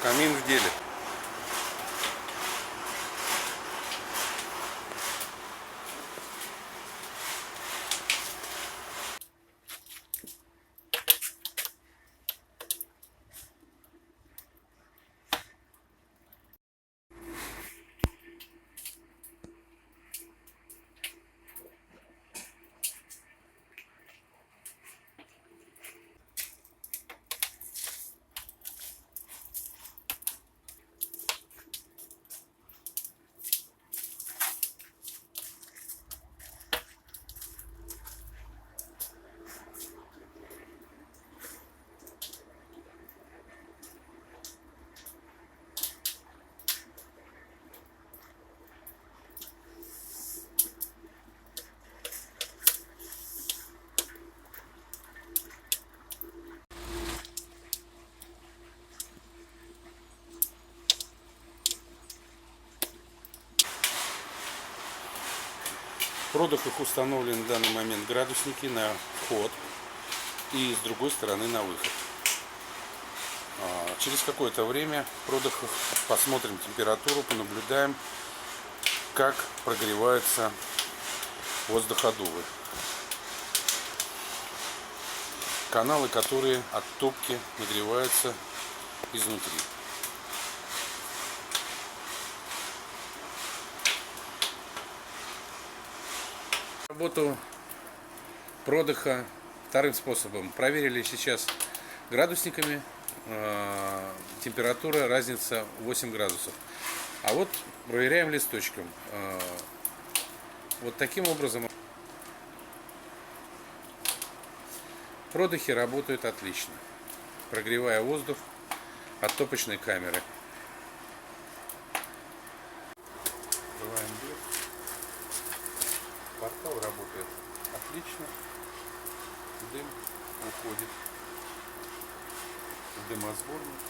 Камин в деле. В продыхах установлены в данный момент градусники на вход и с другой стороны на выход. Через какое-то время в продыхах посмотрим температуру, понаблюдаем, как прогревается воздуходувы. Каналы, которые от топки нагреваются изнутри. Работу продыха вторым способом проверили сейчас градусниками. Температура, разница 8 градусов. А вот проверяем листочком. Вот таким образом продыхи работают отлично, прогревая воздух от топочной камеры. Открываем дверь. Портал работает отлично. Дым уходит в дымосборник.